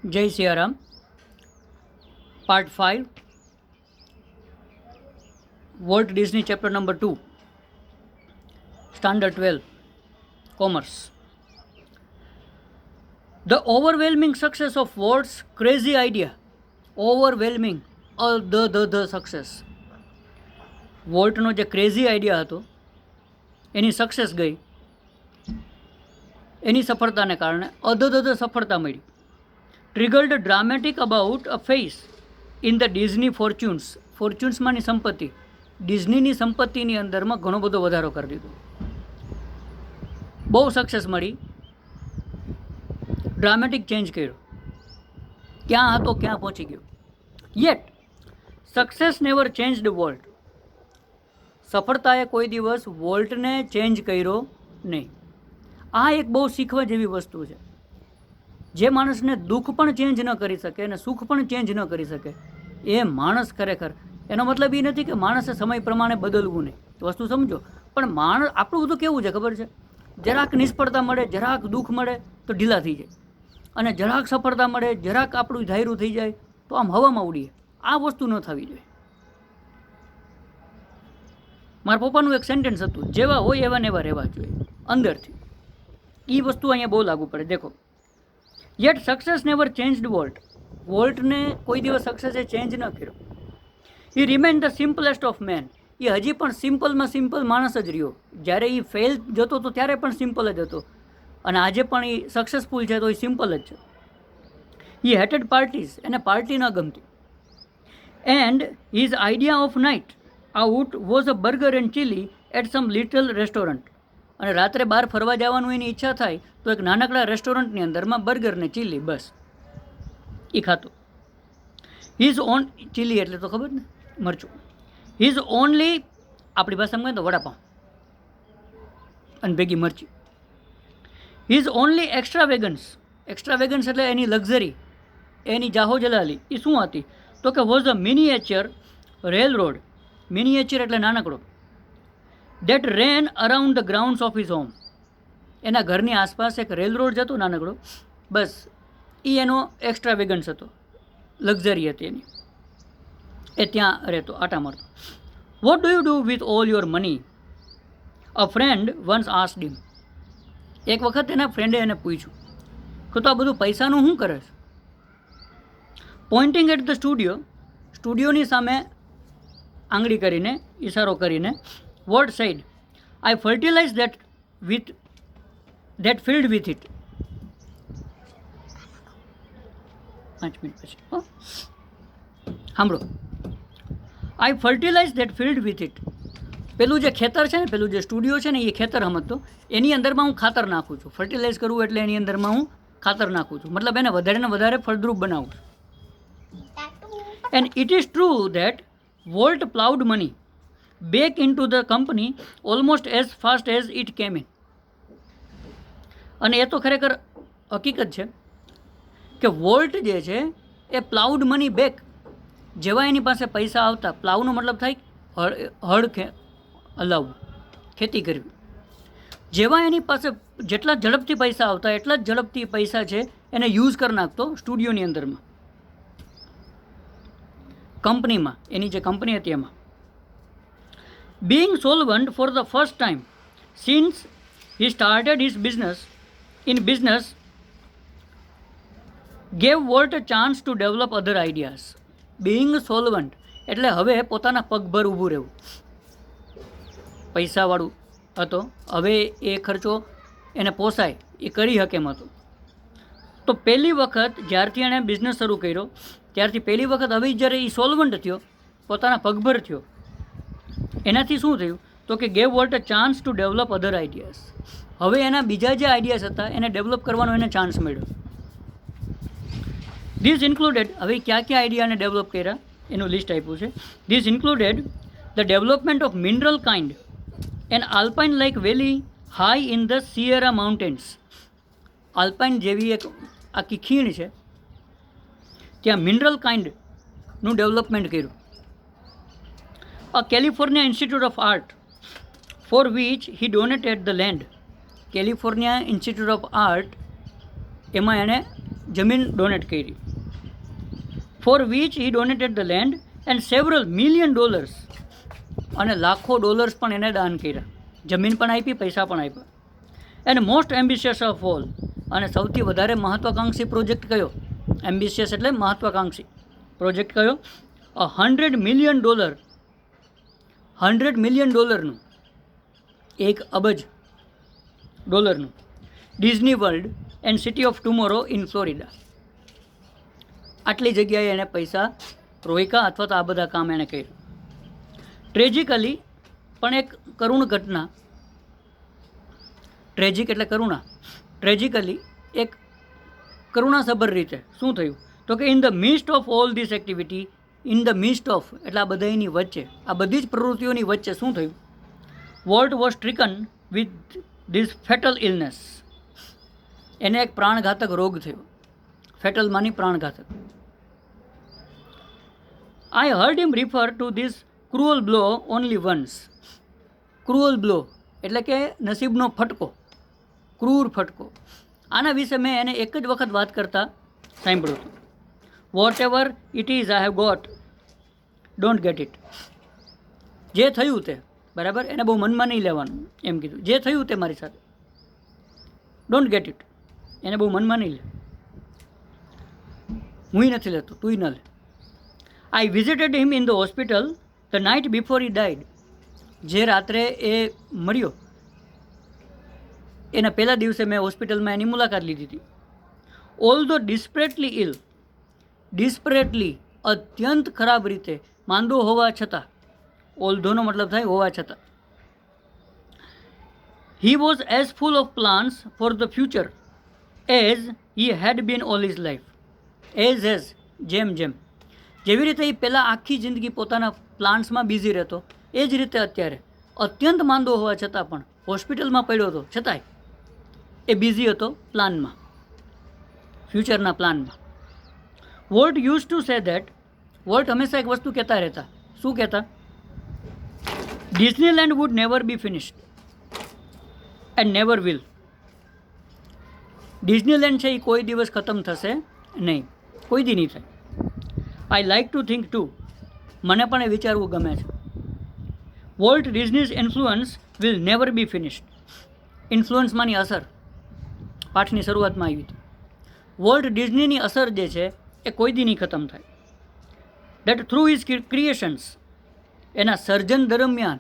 જય Siyaram. Part 5, Walt Disney, chapter number 2, standard 12, commerce. The overwhelming success of Walt's crazy idea. Overwhelming, the success. વોલ્ટનો જે crazy idea હતો એની success ગઈ, એની સફળતાને કારણે સફળતા મળી. Triggered dramatic about a face in the Disney fortunes. ફોર્ચ્યુન્સમાંની સંપત્તિ, ડિઝનીની સંપત્તિની અંદરમાં ઘણો બધો વધારો કરી દીધો. બહુ સક્સેસ મળી, ડ્રામેટિક ચેન્જ કર્યો, ક્યાં હતો ક્યાં પહોંચી ગયો. Yet success never changed Walt. સફળતાએ કોઈ દિવસ વોલ્ટને ચેન્જ કર્યો નહીં. આ એક બહુ શીખવા જેવી વસ્તુ છે. જે માણસને દુઃખ પણ ચેન્જ ન કરી શકે અને સુખ પણ ચેન્જ ન કરી શકે એ માણસ ખરેખર, એનો મતલબ એ નથી કે માણસે સમય પ્રમાણે બદલવું નહીં, વસ્તુ સમજો. પણ માણસ આપણું બધું કેવું છે ખબર છે, જરાક નિષ્ફળતા મળે, જરાક દુઃખ મળે તો ઢીલા થઈ જાય, અને જરાક સફળતા મળે, જરાક આપણું ધાર્યું થઈ જાય તો આમ હવામાં ઉડીએ. આ વસ્તુ ન થવી જોઈએ. મારા પપ્પાનું એક સેન્ટેન્સ હતું, જેવા હોય એવા ને એવા રહેવા જોઈએ અંદરથી. એ વસ્તુ અહીંયા બહુ લાગુ પડે. દેખો, yet success never changed Walt. વોલ્ટને કોઈ દિવસ સક્સેસે ચેન્જ ન કર્યો. એ remain the simplest of men. એ હજી પણ સિમ્પલમાં સિમ્પલ માણસ જ રહ્યો. જ્યારે એ ફેલ જતો હતો ત્યારે પણ સિમ્પલ જ હતો, અને આજે પણ એ સક્સેસફુલ છે તો એ સિમ્પલ જ છે. એ હેટેડ પાર્ટીઝ. એને પાર્ટી ન ગમતી. And his idea of night out was a burger and chilli at some little restaurant. અને રાત્રે બહાર ફરવા જવાનું એની ઈચ્છા થાય તો એક નાનકડા રેસ્ટોરન્ટની અંદરમાં બર્ગર ને ચીલી, બસ એ ખાતો. હિઝ ઓન ચીલી એટલે તો ખબર ને, મરચું. હિઝ ઓનલી, આપણી ભાષામાં કહે તો વડાપાઉં અને ભેગી મરચી. His only extravagance. Extravagance એટલે એની લક્ઝરી, એની જાહો જલાલી એ શું હતી તો કે was a miniature rail road. Miniature એટલે નાનકડો. Date rain around the grounds of his home. એના ઘરની આસપાસ એક રેલ રોડ જતો નાનકડો, બસ એ એનો એક્સ્ટ્રા વેગન્સ હતો, લક્ઝરી હતી એની. એ ત્યાં રહેતો, આટા મારતો. What do you do with all your money? A friend once asked him. એક વખત એના ફ્રેન્ડે એને પૂછ્યું કે તો આ બધું પૈસાનું શું કરે છે? Pointing at the studio. સ્ટુડિયોની સામે આંગળી કરીને, ઈશારો કરીને, what side? I fertilize that filled with it. 5 minute પછી સાંભળો. I fertilize that filled with it. પેલું જે ખેતર છે ને, પેલું જે સ્ટુડિયો છે ને, એ ખેતર સમજતો. એની અંદરમાં હું ખાતર નાખું છું. ફર્ટિલાઇઝ કરવું એટલે એની અંદરમાં હું ખાતર નાખું છું, મતલબ એને વધારે ને વધારે ફળદ્રુપ બનાવું છું. And it is true that Walt ploughed money back into the company almost as fast as it came in. અને એ તો ખરેખર હકીકત છે કે વોલ્ટ જે છે એ પ્લાઉડ મની બેક. જેવા એની પાસે પૈસા આવતા, પ્લાવનો મતલબ થાય હળ હલાવવું, ખેતી કરવી. જેવા એની પાસે જેટલા ઝડપથી પૈસા આવતા એટલા જ ઝડપથી પૈસા છે એને યુઝ કરી નાખતો સ્ટુડિયોની અંદરમાં, કંપનીમાં, એની જે કંપની હતી એમાં. Being solvent for the first time since he started his business gave volt a chance to develop other ideas. Being solvent એટલે હવે પોતાના પગભર ઊભું રહેવું. પૈસાવાળું હતો, હવે એ ખર્ચો એને પોસાય, એ કરી શકે એમ હતું. તો પહેલી વખત જ્યારથી એણે બિઝનેસ શરૂ કર્યો ત્યારથી પહેલી વખત હવે જ્યારે એ સોલ્વન્ટ થયો, પોતાના પગભર થયો, એનાથી શું થયું તો કે gave volt a chance to develop other ideas. હવે એના બીજા જે આઈડિયાઝ હતા એને ડેવલપ કરવાનો એને ચાન્સ મળ્યો. ધીસ ઇન્ક્લુડેડ, હવે ક્યાં ક્યાં આઈડિયાને ડેવલપ કર્યા એનું લિસ્ટ આપ્યું છે. This included the development of Mineral King and alpine like valley high in the Sierra mountains. Alpine જેવી એક આખી ખીણ છે, ત્યાં મિનરલ કાઇન્ડનું ડેવલપમેન્ટ કર્યું. A California Institute of Art for which he donated the land. California Institute of Art એમાં એણે જમીન ડોનેટ કરી, for which he donated the land and several $1 million, અને લાખો ડોલર્સ પણ એને દાન કર્યા, જમીન પણ આપી, પૈસા પણ આપ્યા. And most ambitious of all, અને સૌથી વધારે મહત્વાકાંક્ષી પ્રોજેક્ટ કયો? એમ્બિશિયસ એટલે મહત્વાકાંક્ષી પ્રોજેક્ટ કયો? $100 million, $100 million, $1 અબજ Disney world and city of tomorrow in Florida. આટલી જગ્યાએ એને પૈસા રોક્યા, અથવા તો આ બધા કામ એણે કર્યું. ટ્રેજિકલી પણ એક કરુણ ઘટના, ટ્રેજિક એટલે કરુણા, ટ્રેજિકલી એક કરુણાસભર રીતે શું થયું? તો કે in the mist of all this activity, in the mist of એટલે આ બધાની વચ્ચે, આ બધી જ પ્રવૃત્તિઓની વચ્ચે શું થયું? Walt was stricken with this fatal illness, એને એક પ્રાણઘાતક રોગ થયો. ફેટલ માની પ્રાણઘાતક. I heard him refer to this cruel blow only once. Cruel blow એટલે કે નસીબનો ફટકો, ક્રૂર ફટકો. આના વિશે મેં એને એક જ વખત વાત કરતા સાંભળ્યું હતું. Whatever it is I have got, don't get it. જે થયું તે, બરાબર, એને બહુ મનમાં નહીં લેવાનું, એમ કીધું. જે થયું તે મારી સાથે, ડોન્ટ ગેટ ઇટ, એને બહુ મનમાં નહીં લે. હું નથી લેતો, તુંય ન લે. I visited him in the hospital the night before he died. જે રાત્રે એ મર્યો એના પહેલા દિવસે મેં હોસ્પિટલમાં એની મુલાકાત લીધી હતી. ઓલ ધો ડિસ્પરેટલી ઇલ, ડિસ્પરેટલી અત્યંત ખરાબ રીતે માંદો હોવા છતાં, ઓલ ધોનો મતલબ થાય હોવા છતાં, he was as full of plans for the future as he had been all his life. As જેમ જેમ, જેવી રીતે એ પહેલાં આખી જિંદગી પોતાના પ્લાન્સમાં બિઝી રહેતો, એ જ રીતે અત્યારે અત્યંત માંદો હોવા છતાં પણ હોસ્પિટલમાં પડ્યો હતો, છતાંય એ બિઝી હતો પ્લાનમાં, ફ્યુચરના પ્લાનમાં. Walt used to say that, Walt હંમેશા એક વસ્તુ કહેતા રહેતા. શું કહેતા? Disneyland would never be finished and never will. Disneyland છે એ કોઈ દિવસ ખતમ થશે નહીં, કોઈ દી નહીં થાય. I like to think too, મને પણ એ વિચારવું ગમે છે. Walt Disney's influence will never be finished. ઇન્ફ્લુઅન્સમાંની અસર પાઠની શરૂઆતમાં આવી હતી. વોલ્ટ ડિઝનીની અસર જે છે એ કોઈ દી નહીં ખતમ થાય. ડેટ થ્રુ હિઝ ક્રિએશન્સ, એના સર્જન દરમિયાન,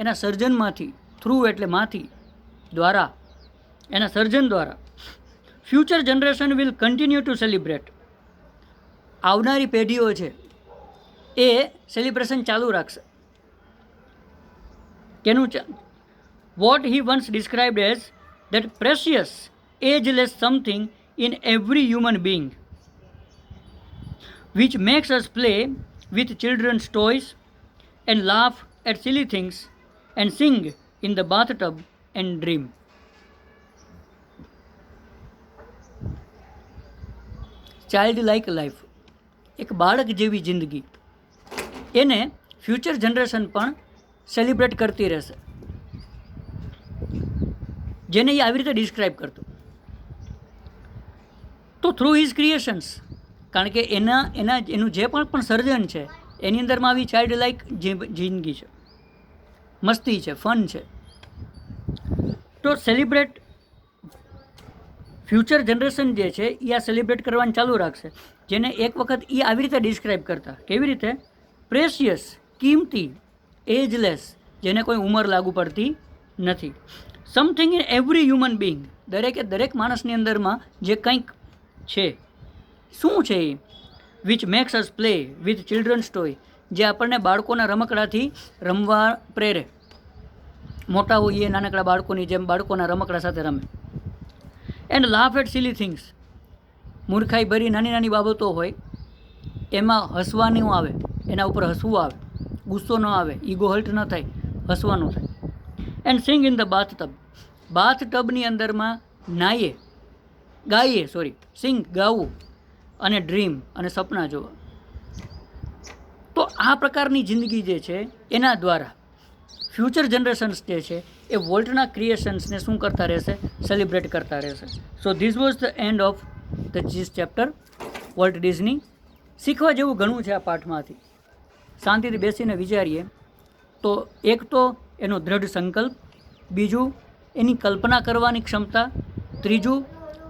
એના સર્જનમાંથી, થ્રુ એટલે માંથી, દ્વારા, એના સર્જન દ્વારા, future generation will continue to celebrate. આવનારી પેઢીઓ છે એ સેલિબ્રેશન ચાલુ રાખશે. કેનું? What he once described as that precious ageless something in every human being which makes us play with children's toys and laugh at silly things and sing in the bathtub and dream. Child like life, એક બાળક જેવી જિંદગી, એને future generation પણ celebrate કરતી રહેશે. જેને એ આવી રીતે ડિસ્ક્રાઇબ કરતો. તો થ્રુ હિઝ ક્રિએશન્સ, કારણ કે એનું જે પણ સર્જન છે એની અંદરમાં આવી ચાઇલ્ડ લાઇક જિંદગી છે, મસ્તી છે, ફન છે. તો સેલિબ્રેટ ફ્યુચર જનરેશન જે છે એ આ સેલિબ્રેટ કરવાનું ચાલુ રાખશે. જેને એક વખત એ આવી રીતે ડિસ્ક્રાઇબ કરતા. કેવી રીતે? પ્રેશિયસ, કિંમતી, એજલેસ, જેને કોઈ ઉંમર લાગુ પડતી નથી. Something in every human being, દરેકે દરેક માણસની અંદરમાં જે કંઈક છે. શું છે એ? Which makes us play with children's toy, જે આપણને બાળકોના રમકડાથી રમવા પ્રેરે. મોટા હોઈએ નાનકડા બાળકોની જેમ બાળકોના રમકડા સાથે રમે. And laugh at silly things, મૂર્ખાઈ ભરી નાની નાની બાબતો હોય એમાં હસવાનું આવે, એના ઉપર હસવું આવે, ગુસ્સો ન આવે, ઈગો હર્ટ ન થાય, હસવાનું થાય. And sing in the bathtub, બાથટબની અંદરમાં નાઈએ, ગાઈએ, સિંગ ગાવું, અને ડ્રીમ અને સપના જોવા. તો આ પ્રકારની જિંદગી જે છે એના દ્વારા ફ્યુચર જનરેશન્સ જે છે એ વોલ્ટના ક્રિએશન્સને શું કરતા રહેશે? સેલિબ્રેટ કરતા રહેશે. So this was the end of the cheese chapter Walt Disney. શીખવા જેવું ઘણું છે આ પાઠમાંથી. શાંતિથી બેસીને વિચારીએ તો એક તો એનો દૃઢ સંકલ્પ, બીજું એની કલ્પના કરવાની ક્ષમતા, ત્રીજું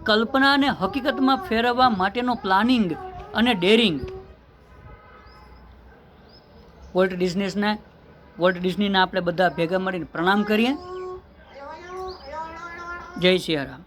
કલ્પનાને હકીકતમાં ફેરવવા માટેનો પ્લાનિંગ અને ડેરિંગ. વોલ્ટ ડિઝનીના આપણે બધા ભેગા મળીને પ્રણામ કરીએ. જય સિયારામ.